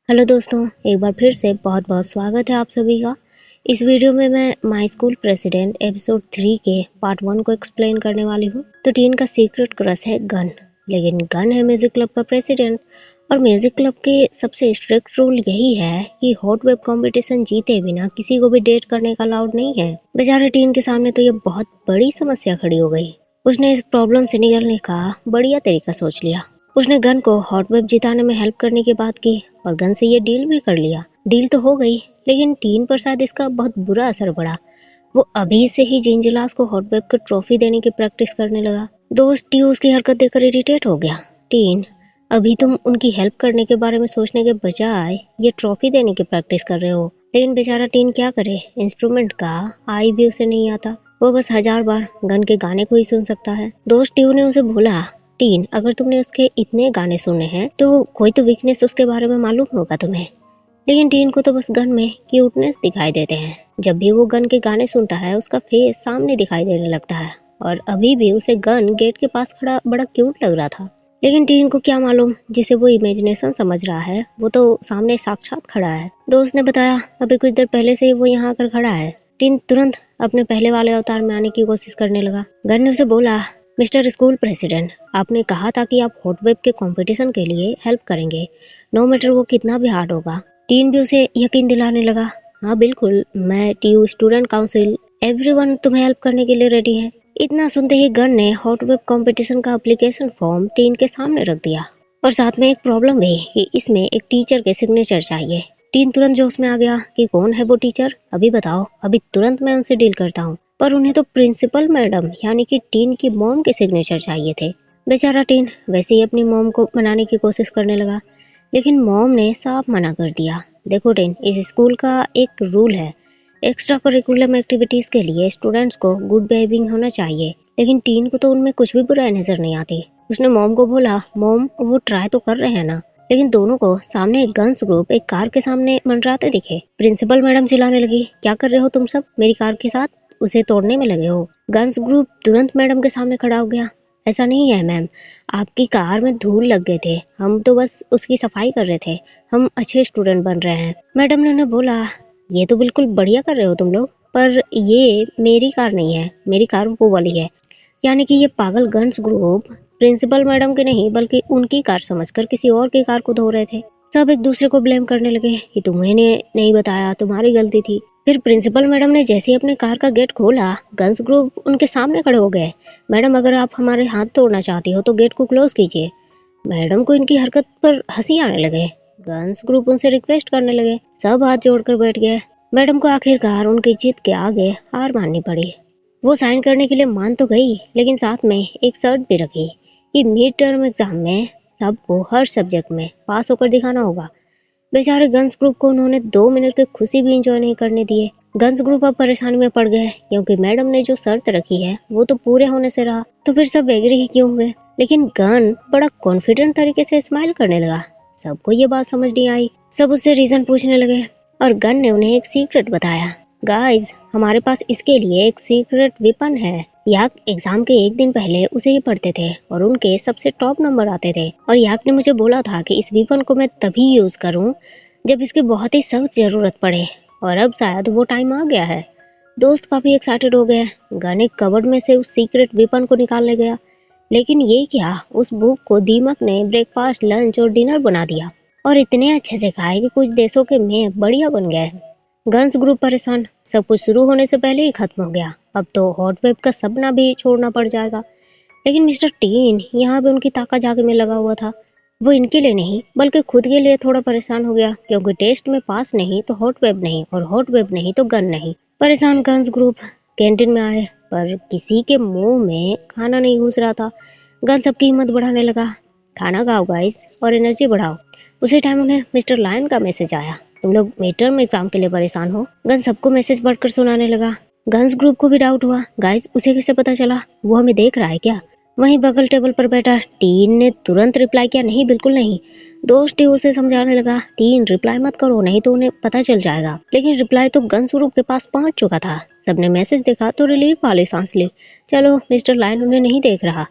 Hello दोस्तों, एक बार फिर से बहुत बहुत स्वागत है आप सभी का। इस वीडियो में मैं माय स्कूल प्रेसिडेंट एपिसोड 3 के पार्ट 1 को एक्सप्लेन करने वाली हूँ। तो टीन का सीक्रेट क्रश है गन, लेकिन गन है म्यूजिक क्लब का प्रेसिडेंट। और म्यूजिक क्लब के सबसे स्ट्रिक्ट रूल यही है कि हॉट वेब कंपटीशन जीते बिना किसी को भी डेट करने का अलाउड नहीं है। बेचारे टीन के सामने तो ये बहुत बड़ी समस्या खड़ी हो गई। उसने इस प्रॉब्लम से निकलने का बढ़िया तरीका सोच लिया। उसने गन को हॉट वेब जिताने में हेल्प करने की बात की और गन से ये डील भी कर लिया। डील तो हो गई, लेकिन टीन पर शायद इसका बहुत बुरा असर पड़ा। वो अभी से ही जिंजिलास को हॉट वेब को ट्रॉफी देने की प्रैक्टिस करने लगा। दोस्त टी उसकी हरकत देखकर इरिटेट हो गया। टीन, अभी तुम उनकी हेल्प करने के बारे में सोचने के बजाय ये ट्रॉफी देने की प्रैक्टिस कर रहे हो। लेकिन बेचारा टीन क्या करे, इंस्ट्रूमेंट का आई भी उसे नहीं आता। वो बस 1000 बार गन के गाने को ही सुन सकता है। दोस्त टी ने उसे बोला, टीन, अगर तुमने उसके इतने गाने सुने हैं तो कोई तो वीकनेस उसके बारे में मालूम होगा तुम्हें। लेकिन टीन को तो बस गन में क्यूटनेस दिखाई देते हैं। जब भी वो गन के गाने सुनता है उसका फेस सामने दिखाई देने लगता है। और अभी भी उसे गन गेट के पास खड़ा बड़ा क्यूट लग रहा था। लेकिन टीन को क्या मालूम, जिसे वो इमेजिनेशन समझ रहा है वो तो सामने साक्षात खड़ा है। दोस्त ने बताया, अभी कुछ देर पहले से ही वो यहाँ आकर खड़ा है। टीन तुरंत अपने पहले वाले अवतार में आने की कोशिश करने लगा। गन ने उसे बोला, मिस्टर स्कूल प्रेसिडेंट, आपने कहा था कि आप हॉट वेब के कंपटीशन के लिए हेल्प करेंगे, नो मैटर वो कितना भी हार्ड होगा। टीन भी उसे यकीन दिलाने लगा, हाँ बिल्कुल, मैं टीयू स्टूडेंट काउंसिल एवरीवन तुम्हें हेल्प करने के लिए रेडी है। इतना सुनते ही गन ने हॉट वेब कंपटीशन का एप्लीकेशन फॉर्म टीन के सामने रख दिया। और साथ में एक प्रॉब्लम भी कि इसमें एक टीचर के सिग्नेचर चाहिए। टीन तुरंत जोश में आ गया कि कौन है वो टीचर, अभी बताओ, अभी तुरंत मैं उनसे डील करता हूँ। पर उन्हें तो प्रिंसिपल मैडम यानी कि टीन की मॉम के सिग्नेचर चाहिए थे। बेचारा टीन वैसे ही अपनी मॉम को मनाने की कोशिश करने लगा, लेकिन मॉम ने साफ मना कर दिया। देखो टीन, इस स्कूल का एक रूल है, एक्स्ट्रा करिकुलम एक्टिविटीज के लिए स्टूडेंट्स को गुड बिहेविंग होना चाहिए। लेकिन टीन को तो उनमें कुछ भी बुराई नजर नहीं आती। उसने मॉम को बोला, मॉम वो ट्राई तो कर रहे हैं ना। लेकिन दोनों को सामने एक गन्स ग्रुप एक कार के सामने मंडराते दिखे। प्रिंसिपल मैडम चिल्लाने लगी, क्या कर रहे हो तुम सब मेरी कार के साथ, उसे तोड़ने में लगे हो। गन्स ग्रुप तुरंत मैडम के सामने खड़ा हो गया, ऐसा नहीं है मैम, आपकी कार में धूल लग गए थे, हम तो बस उसकी सफाई कर रहे थे, हम अच्छे स्टूडेंट बन रहे हैं। मैडम ने उन्हें बोला, ये तो बिल्कुल बढ़िया कर रहे हो तुम लोग, पर ये मेरी कार नहीं है, मेरी कार वो वाली है। यानी कि ये पागल गन्स ग्रुप प्रिंसिपल मैडम की नहीं बल्कि उनकी कार समझकर किसी और की कार को धो रहे थे। सब एक दूसरे को ब्लेम करने लगे कि तुम्हें नहीं बताया, तुम्हारी गलती थी। फिर प्रिंसिपल मैडम ने जैसे ही अपने कार का गेट खोला, गन्स ग्रुप उनके सामने खड़े हो गए। मैडम, अगर आप हमारे हाथ तोड़ना चाहती हो तो गेट को क्लोज कीजिए। मैडम को इनकी हरकत पर हंसी आने लगे। गन्स ग्रुप उनसे रिक्वेस्ट करने लगे। सब हाथ जोड़कर बैठ गए। मैडम को आखिरकार उनकी जिद के आगे हार माननी पड़ी। वो साइन करने के लिए मान तो गई, लेकिन साथ में एक शर्त भी रखी कि मिड टर्म एग्जाम में सबको हर सब्जेक्ट में पास होकर दिखाना होगा। बेचारे गन्स ग्रुप को उन्होंने 2 मिनट की खुशी भी एंजॉय नहीं करने दिए। गन्स ग्रुप अब परेशानी में पड़ गए, क्योंकि मैडम ने जो शर्त रखी है वो तो पूरे होने से रहा, तो फिर सब एग्री ही क्यों हुए। लेकिन गन बड़ा कॉन्फिडेंट तरीके से स्माइल करने लगा। सबको ये बात समझ नहीं आई। सब उससे रीजन पूछने लगे और गन ने उन्हें एक सीक्रेट बताया। गाइस, हमारे पास इसके लिए एक सीक्रेट वेपन है। याक एग्जाम के एक दिन पहले उसे ही पढ़ते थे और उनके सबसे टॉप नंबर आते थे। और याक ने मुझे बोला था कि इस वेपन को मैं तभी यूज करूं जब इसकी बहुत ही सख्त जरूरत पड़े, और अब शायद वो टाइम आ गया है। दोस्त काफी एक्साइटेड हो गए। गन एक कबर्ड में से उस सीक्रेट वेपन को निकालने गया, लेकिन ये क्या, उस बुक को दीमक ने ब्रेकफास्ट, लंच और डिनर बना दिया और इतने अच्छे से खाए कि कुछ देशों के में बढ़िया बन गए। गन्स ग्रुप परेशान, सब कुछ शुरू होने से पहले ही खत्म हो गया, अब तो हॉट वेब का सपना भी छोड़ना पड़ जाएगा। लेकिन मिस्टर टीन यहाँ भी उनकी ताका झाकी में लगा हुआ था। वो इनके लिए नहीं बल्कि खुद के लिए थोड़ा परेशान हो गया, क्योंकि टेस्ट में पास नहीं तो हॉट वेब नहीं, और हॉट वेब नहीं तो गन नहीं। परेशान गन्स ग्रुप कैंटीन में आए, पर किसी के मुंह में खाना नहीं घुस रहा था। गन सबकी हिम्मत बढ़ाने लगा, खाना खाओ गाइस और एनर्जी बढ़ाओ। उसी टाइम उन्हें मिस्टर लायन का मैसेज आया, तुम लोग मिड टर्म एग्जाम के लिए परेशान हो। गन सबको मैसेज पढ़कर सुनाने लगा। गन्स ग्रुप को भी डाउट हुआ, गाइस उसे कैसे पता चला, वो हमें देख रहा है क्या। वहीं बगल टेबल पर बैठा टीन ने तुरंत रिप्लाई किया, नहीं बिल्कुल नहीं। दोस्त टी उसे समझाने लगा, टीन रिप्लाई मत करो, नहीं तो उन्हें पता चल जाएगा। लेकिन रिप्लाई तो गन्स ग्रुप के पास पहुंच चुका था। सबने मैसेज देखा तो रिलीफ वाली सांस ली, चलो मिस्टर लायन उन्हें नहीं देख रहा।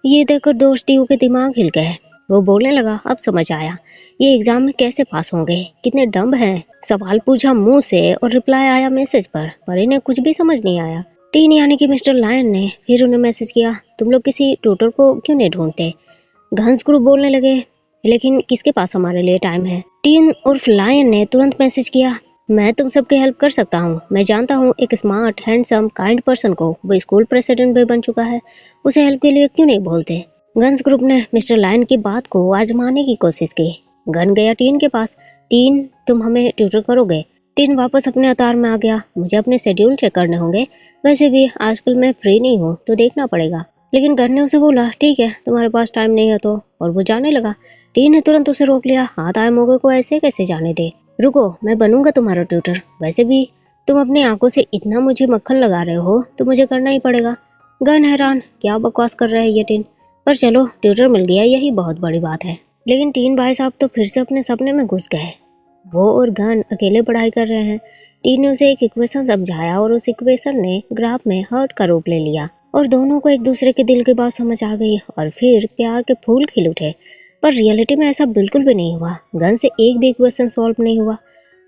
ये देखकर दोस्त टी के दिमाग हिल गए। वो बोलने लगा, अब समझ आया ये एग्जाम में कैसे पास होंगे, कितने डम्ब हैं। सवाल पूछा मुंह से और रिप्लाई आया मैसेज पर इन्हें कुछ भी समझ नहीं आया। टीन यानी कि मिस्टर लायन ने फिर उन्हें मैसेज किया, तुम लोग किसी ट्यूटर को क्यों नहीं ढूंढते। घंस ग्रुप बोलने लगे, लेकिन किसके पास हमारे लिए टाइम है। टीन उर्फ लायन ने तुरंत मैसेज किया, मैं तुम सबकी हेल्प कर सकता हूँ। मैं जानता हूँ एक स्मार्ट हैंडसम काइंड पर्सन को, वो स्कूल प्रेसिडेंट भी बन चुका है, उसे हेल्प के लिए क्यों नहीं बोलते। गन्स ग्रुप ने मिस्टर लायन की बात को आजमाने की कोशिश की। गन गया टीन के पास, टीन तुम हमें ट्यूटर करोगे। टीन वापस अपने अवतार में आ गया, मुझे अपने शेड्यूल चेक करने होंगे, वैसे भी आजकल मैं फ्री नहीं हूँ तो देखना पड़ेगा। लेकिन गन ने उसे बोला, ठीक है तुम्हारे पास टाइम नहीं है तो, और वो जाने लगा। टीन ने तुरंत उसे रोक लिया, हाथ आए मौके को ऐसे कैसे जाने दे, रुको मैं बनूंगा तुम्हारा ट्यूटर, वैसे भी तुम अपनी आंखों से इतना मुझे मक्खन लगा रहे हो तो मुझे करना ही पड़ेगा। गन हैरान, क्या बकवास कर रहा है ये टीन, पर चलो ट्यूटर मिल गया यही बहुत बड़ी बात है। लेकिन टीन भाई साहब तो फिर से अपने सपने में घुस गए। वो और गन अकेले पढ़ाई कर रहे हैं। टीन ने उसे एक इक्वेशन समझाया और उस इक्वेशन ने ग्राफ में हर्ट का रूप ले लिया और दोनों को एक दूसरे के दिल की बात समझ आ गई और फिर प्यार के फूल खिल उठे। पर रियलिटी में ऐसा बिल्कुल भी नहीं हुआ। गन से एक भी इक्वेशन सॉल्व नहीं हुआ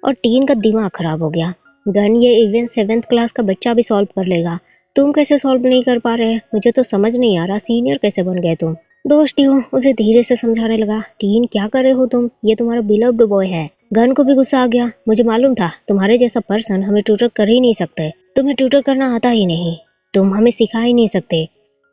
और टीन का दिमाग खराब हो गया। गन ये इवन 7th क्लास का बच्चा भी सॉल्व कर लेगा, तुम कैसे सॉल्व नहीं कर पा रहे, मुझे तो समझ नहीं आ रहा सीनियर कैसे बन गए तुम। दोस्त टीयू उसे धीरे से समझाने लगा, टीन क्या कर रहे हो तुम, ये तुम्हारा बिलव्ड बॉय है। गन को भी गुस्सा आ गया, मुझे मालूम था तुम्हारे जैसा पर्सन हमें ट्यूटर कर ही नहीं सकते, तुम्हें ट्यूटर करना आता ही नहीं, तुम हमें सिखा ही नहीं सकते।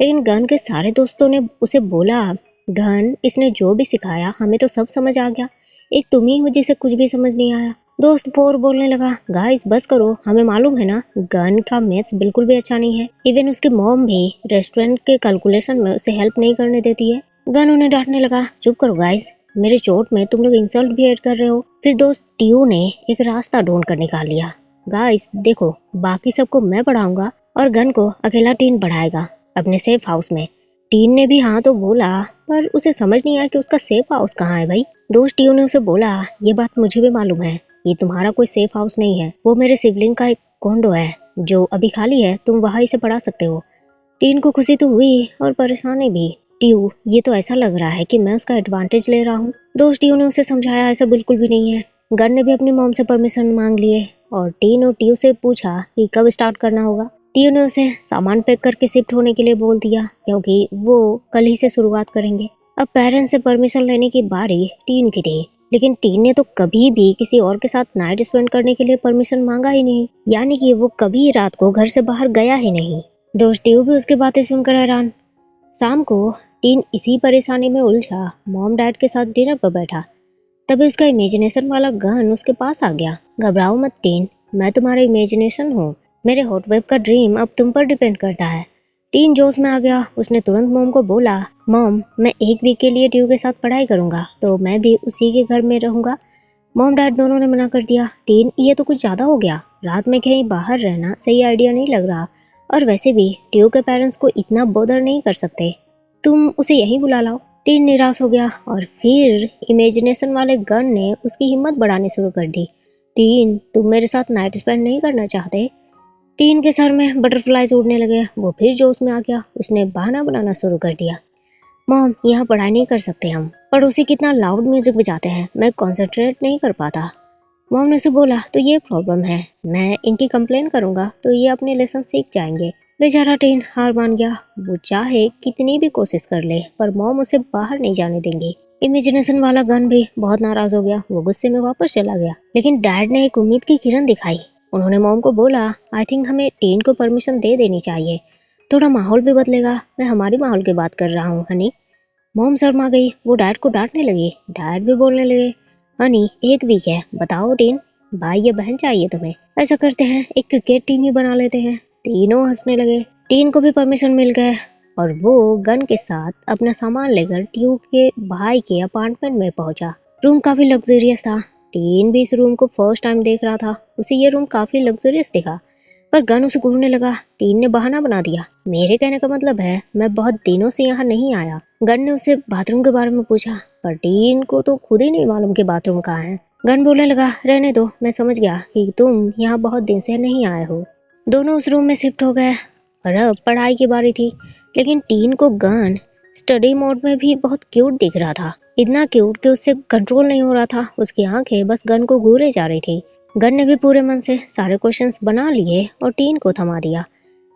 लेकिन गन के सारे दोस्तों ने उसे बोला, गन इसने जो भी सिखाया हमें तो सब समझ आ गया, एक तुम ही हो जिसे कुछ भी समझ नहीं आया। दोस्त पोर बोलने लगा, गाइस बस करो, हमें मालूम है ना गन का मैथ्स बिल्कुल भी अच्छा नहीं है, इवन उसके मॉम भी रेस्टोरेंट के कैलकुलेशन में उसे हेल्प नहीं करने देती है। गन उन्हें डांटने लगा, चुप करो गाइस, मेरे चोट में तुम लोग इंसल्ट भी ऐड कर रहे हो। फिर दोस्त टीयू ने एक रास्ता ढूंढ कर निकाल लिया, गाइस देखो बाकी सबको मैं पढ़ाऊंगा और गन को अकेला टीन पढ़ाएगा अपने सेफ हाउस में। टीन ने भी हाँ तो बोला, पर उसे समझ नहीं आया कि उसका सेफ हाउस कहाँ है भाई। दोस्त टीयू ने उसे बोला, ये बात मुझे भी मालूम है, ये तुम्हारा कोई सेफ हाउस नहीं है, वो मेरे सिबलिंग का एक कोंडो है जो अभी खाली है, तुम वहाँ इसे पढ़ा सकते हो। टीन को खुशी तो हुई और परेशानी भी। टीयू ये तो ऐसा लग रहा है कि मैं उसका एडवांटेज ले रहा हूँ। दोस्त टीयू ने उसे समझाया, ऐसा बिल्कुल भी नहीं है। गन ने भी अपनी मॉम से परमिशन मांग लिए और टीन और टीयू से पूछा कि कब स्टार्ट करना होगा। टीयू ने उसे सामान पैक करके शिफ्ट होने के लिए बोल दिया क्योंकि वो कल ही से शुरुआत करेंगे। अब पेरेंट्स से परमिशन लेने की बारी टीन की थी, लेकिन टीन ने तो कभी भी किसी और के साथ नाइट स्पेंड करने के लिए परमिशन मांगा ही नहीं, यानी कि वो कभी रात को घर से बाहर गया ही नहीं। दोस्त टीयू भी उसकी बातें सुनकर हैरान। शाम को टीन इसी परेशानी में उलझा मॉम डैड के साथ डिनर पर बैठा, तभी उसका इमेजिनेशन वाला गन उसके पास आ गया। घबराओ मत टीन, मैं तुम्हारा इमेजिनेशन हूँ, मेरे हॉट वेब का ड्रीम अब तुम पर डिपेंड करता है। टीन जोश में आ गया, उसने तुरंत मॉम को बोला, मॉम मैं एक वीक के लिए टीयू के साथ पढ़ाई करूंगा तो मैं भी उसी के घर में रहूंगा। मॉम डैड दोनों ने मना कर दिया, टीन ये तो कुछ ज्यादा हो गया, रात में कहीं बाहर रहना सही आइडिया नहीं लग रहा, और वैसे भी टीयू के पेरेंट्स को इतना बॉदर नहीं कर सकते, तुम उसे यहीं बुला लाओ। टीन निराश हो गया और फिर इमेजिनेशन वाले गन ने उसकी हिम्मत बढ़ानी शुरू कर दी। टीन तुम मेरे साथ नाइट स्पेंड नहीं करना चाहते। टीन के सर में बटरफ्लाइज उड़ने लगे, वो फिर जोश में आ गया, उसने बहाना बनाना शुरू कर दिया, मॉम यहाँ पढ़ाई नहीं कर सकते हम, पड़ोसी कितना लाउड म्यूजिक बजाते हैं, मैं कंसंट्रेट नहीं कर पाता। मॉम ने उसे बोला, तो ये प्रॉब्लम है, मैं इनकी कंप्लेन करूंगा तो ये अपने लेसन सीख जाएंगे। बेचारा टीन हार मान गया, वो चाहे कितनी भी कोशिश कर ले पर मॉम उसे बाहर नहीं जाने देंगी। इमेजिनेशन वाला गन भी बहुत नाराज हो गया, वो गुस्से में वापस चला गया। लेकिन डैड ने एक उम्मीद की किरण दिखाई, उन्होंने मॉम को बोला, आई थिंक हमें टीन को परमिशन दे देनी चाहिए, थोड़ा माहौल भी बदलेगा, मैं हमारी माहौल की बात कर रहा हूँ हनी। मॉम शर्मा गई, वो डैड को डांटने लगी, डैड भी बोलने लगे, हनी एक वीक है, बताओ टीन भाई या बहन चाहिए तुम्हें, ऐसा करते हैं एक क्रिकेट टीम ही बना लेते हैं। तीनों हंसने लगे। टीन को भी परमिशन मिल गए और वो गन के साथ अपना सामान लेकर टीयू के भाई के अपार्टमेंट में पहुंचा। रूम काफी लग्जरियस था, टीन भी इस रूम को फर्स्ट टाइम देख रहा था, उसे ये रूम काफी लग्जरियस दिखा, पर गन उसे घूरने लगा। टीन ने बहाना बना दिया, मेरे कहने का मतलब है मैं बहुत दिनों से यहाँ नहीं आया। गन ने उसे बाथरूम के बारे में पूछा, पर टीन को तो खुद ही नहीं मालूम कि बाथरूम कहाँ है। गन बोलने लगा, रहने दो, मैं समझ गया कि तुम यहाँ बहुत दिन से नहीं आए हो। दोनों उस रूम में शिफ्ट हो गए और अब पढ़ाई की बारी थी, लेकिन टीन को गन स्टडी मोड में भी बहुत क्यूट दिख रहा था, इतना क्यूट कि उससे कंट्रोल नहीं हो रहा था। उसकी आंखें बस गन को घूरे जा रही थी। गन ने भी पूरे मन से सारे क्वेश्चंस बना लिए और टीन को थमा दिया।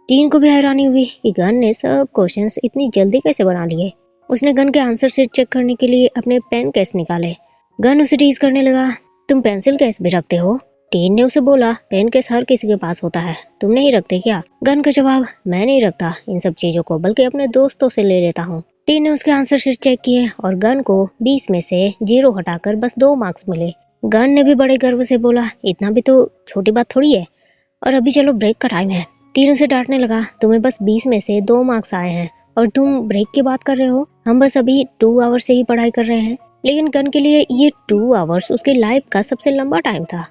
टीन को भी हैरानी हुई कि गन ने सब क्वेश्चंस इतनी जल्दी कैसे बना लिए। उसने गन के आंसर शीट चेक करने के लिए अपने पेन केस निकाले। गन उसे टीज करने लगा, तुम पेंसिल केस भी रखते हो? टीन ने उसे बोला, पेन केस हर किसी के पास होता है, तुम नहीं रखते क्या? गन का जवाब, मैं नहीं रखता इन सब चीजों को, बल्कि अपने दोस्तों से ले लेता हूँ। टीन ने उसके आंसर शीट चेक किए और गन को 20 में से 0 हटाकर बस 2 मार्क्स मिले। गन ने भी बड़े गर्व से बोला, इतना भी तो छोटी बात थोड़ी है, और अभी चलो ब्रेक का टाइम है। टीन उसे डांटने लगा, तुम्हें बस 20 में से 2 मार्क्स आए हैं और तुम ब्रेक की बात कर रहे हो? हम बस अभी 2 आवर्स से ही पढ़ाई कर रहे हैं। लेकिन गन के लिए ये 2 आवर्स उसकी लाइफ का सबसे लंबा टाइम था।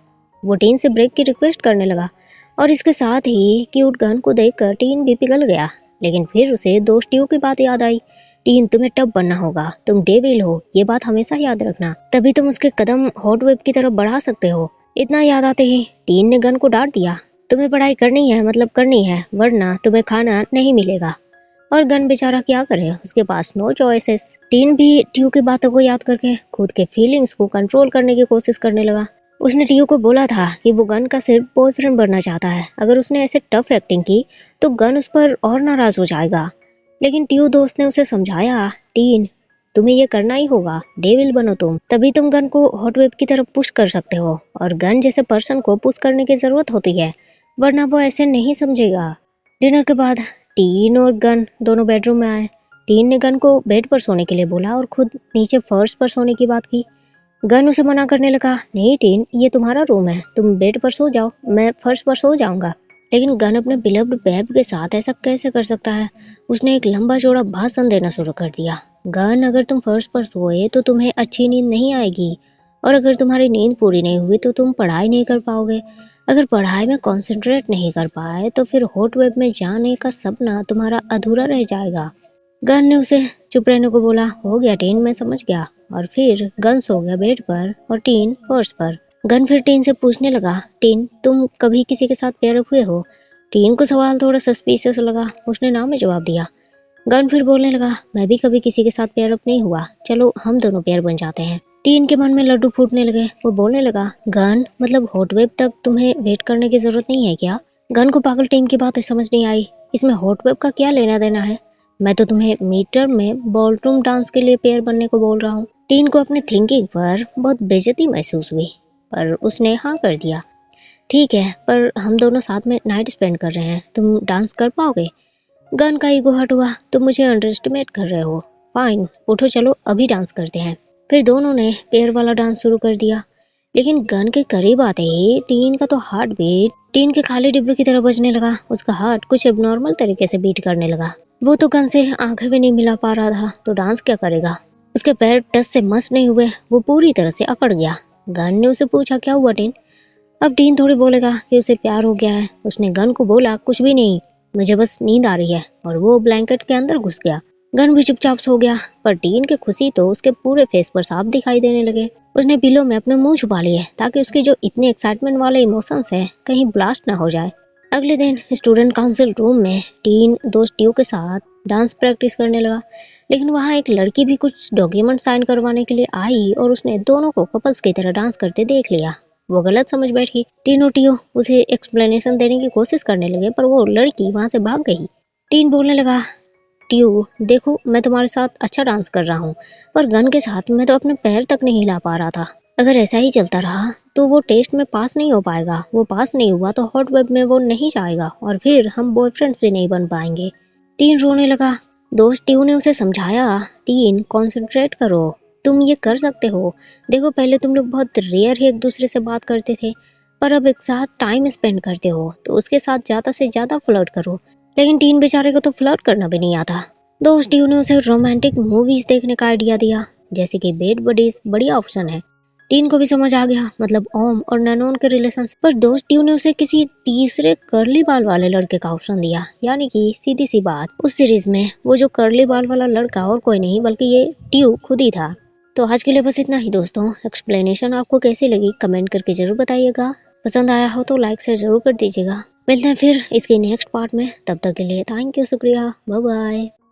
वो टीन से ब्रेक की रिक्वेस्ट करने लगा और इसके साथ ही क्यूट गन को देखकर टीन भी पिघल गया। लेकिन फिर उसे दोस्त टीयू की बात याद आई। टीन, तुम्हें टफ बनना होगा, तुम डेविल हो, ये बात हमेशा याद रखना, तभी तुम उसके कदम हॉट वेब की तरफ बढ़ा सकते हो। इतना याद आते ही टीन ने गन को डांट दिया, तुम्हें पढ़ाई करनी है मतलब करनी है, वरना तुम्हें खाना नहीं मिलेगा। और गन बेचारा क्या करे, उसके पास नो चॉइसेस। टीन भी टीयू की बातों को याद करके खुद के फीलिंग्स को कंट्रोल करने की कोशिश करने लगा। उसने टीयू को बोला था कि वो गन का सिर्फ बॉयफ्रेंड बनना चाहता है। अगर उसने ऐसे टफ एक्टिंग की तो गन उस पर और नाराज हो जाएगा। लेकिन टीयू दोस्त ने उसे समझाया, टीन तुम्हें ये करना ही होगा, डेविल बनो तुम, तभी तुम गन को हॉट वेब की तरफ पुश कर सकते हो। और गन जैसे पर्सन को पुश करने की जरूरत होती है, वरना वो ऐसे नहीं समझेगा। डिनर के बाद टीन और गन दोनों बेडरूम में आए। टीन ने गन को बेड पर सोने के लिए बोला और खुद नीचे फर्श पर सोने की बात की। गन उसे मना करने लगा, नहीं टीन, ये तुम्हारा रूम है, तुम बेड पर सो जाओ, मैं फर्श पर सो जाऊंगा। लेकिन गन अपने बिलव्ड बेब के साथ ऐसा कैसे कर सकता है? उसने एक लंबा चौड़ा भाषण देना शुरू कर दिया। गन, अगर तुम फर्श पर सोए तो तुम्हें अच्छी नींद नहीं आएगी, और अगर तुम्हारी नींद पूरी नहीं हुई तो तुम पढ़ाई नहीं कर पाओगे। अगर पढ़ाई में कंसंट्रेट नहीं कर पाए तो फिर हॉट वेब में जाने का सपना तुम्हारा अधूरा रह जाएगा। गन ने उसे चुप रहने को बोला, हो गया टीन, मैं समझ गया। और फिर गन सो गया बेड पर और टीन फर्श पर। गन फिर टीन से पूछने लगा, टीन तुम कभी किसी के साथ पेयर अप हुए हो? टीन को सवाल थोड़ा सस्पिशियस लगा, उसने ना में जवाब दिया। गन फिर बोलने लगा, मैं भी कभी किसी के साथ पेयर अप नहीं हुआ, चलो हम दोनों पेयर बन जाते हैं। टीन के मन में लड्डू फूटने लगे। वो बोलने लगा, गन मतलब हॉट वेब तक तुम्हें वेट करने की जरूरत नहीं है क्या? गन को पागल टीन की बात समझ नहीं आई, इसमें हॉट वेब का क्या लेना देना है? मैं तो तुम्हें मीटर में बॉलरूम डांस के लिए पेयर बनने को बोल रहा हूँ। टीन को अपने थिंकिंग पर बहुत बेइज्जती महसूस हुई, पर उसने हाँ कर दिया। ठीक है, पर हम दोनों साथ में नाइट स्पेंड कर रहे हैं, तुम डांस कर पाओगे? गन का ईगो हर्ट हुआ, तुम मुझे अंडर एस्टिमेट कर रहे हो। फाइन, उठो चलो अभी डांस करते हैं। फिर दोनों ने पेयर वाला डांस शुरू कर दिया। लेकिन गन के करीब आते ही टीन का तो हार्ट बीट टीन के खाली डिब्बे की तरह बजने लगा। उसका हार्ट कुछ एबनॉर्मल तरीके से बीट करने लगा। वो तो गन से आंखें भी नहीं मिला पा रहा था, तो डांस क्या करेगा? उसके पैर टस से मस नहीं हुए, वो पूरी तरह से अकड़ गया। गन ने उसे पूछा, क्या हुआ टीन? अब टीन थोड़ी बोलेगा कि उसे प्यार हो गया है। उसने गन को बोला, कुछ भी नहीं, मुझे बस नींद आ रही है, और वो ब्लैंकेट के अंदर घुस गया। गन भी चुपचाप सो गया, पर टीन की खुशी तो उसके पूरे फेस पर साफ दिखाई देने लगे। उसने पिलो में अपने मुंह छुपा लिए ताकि उसके जो इतने एक्साइटमेंट वाले इमोशंस है कहीं ब्लास्ट ना हो जाए। अगले दिन स्टूडेंट काउंसिल रूम में टीन दोस्त टीयू के साथ डांस प्रैक्टिस करने लगा। लेकिन वहाँ एक लड़की भी कुछ डॉक्यूमेंट साइन करवाने के लिए आई और उसने दोनों को कपल्स की तरह डांस करते देख लिया। वो गलत समझ बैठी। टीन और टीयू उसे एक्सप्लेनेशन देने की कोशिश करने लगे, पर वो लड़की वहाँ से भाग गई। टीन बोलने लगा, टीयू देखो, मैं तुम्हारे साथ अच्छा डांस कर रहा हूँ, पर गन के साथ मैं तो अपने पैर तक नहीं हिला पा रहा था। अगर ऐसा ही चलता रहा तो वो टेस्ट में पास नहीं हो पाएगा। वो पास नहीं हुआ तो हॉट वेब में वो नहीं जाएगा और फिर हम बॉयफ्रेंड भी नहीं बन पाएंगे। टीन रोने लगा। दोस्त टीयू ने उसे समझाया, टीन कॉन्सेंट्रेट करो, तुम ये कर सकते हो। देखो, पहले तुम लोग बहुत रेयर ही एक दूसरे से बात करते थे, पर अब एक साथ टाइम स्पेंड करते हो तो उसके साथ ज्यादा से ज्यादा फ्लर्ट करो। लेकिन टीन बेचारे को तो फ्लर्ट करना भी नहीं आता। दोस्त टीयू ने उसे रोमांटिक मूवीज देखने का आइडिया दिया, जैसे कि बेड बडीज बढ़िया ऑप्शन है। टीन को भी समझ आ गया, मतलब ओम और ननोन के रिलेशन। पर दोस्त टीयू ने उसे किसी तीसरे कर्ली बाल वाले लड़के का ऑप्शन दिया, यानी कि सीधी सी बात, उस सीरीज में वो जो कर्ली बाल वाला लड़का और कोई नहीं बल्कि ये टीयू खुद ही था। तो आज के लिए बस इतना ही दोस्तों। एक्सप्लेनेशन आपको कैसी लगी कमेंट करके जरूर बताइएगा। पसंद आया हो तो लाइक शेयर जरूर कर दीजिएगा। मिलते हैं फिर इसके नेक्स्ट पार्ट में, तब तक के लिए थैंक यू, शुक्रिया, बाय बाय।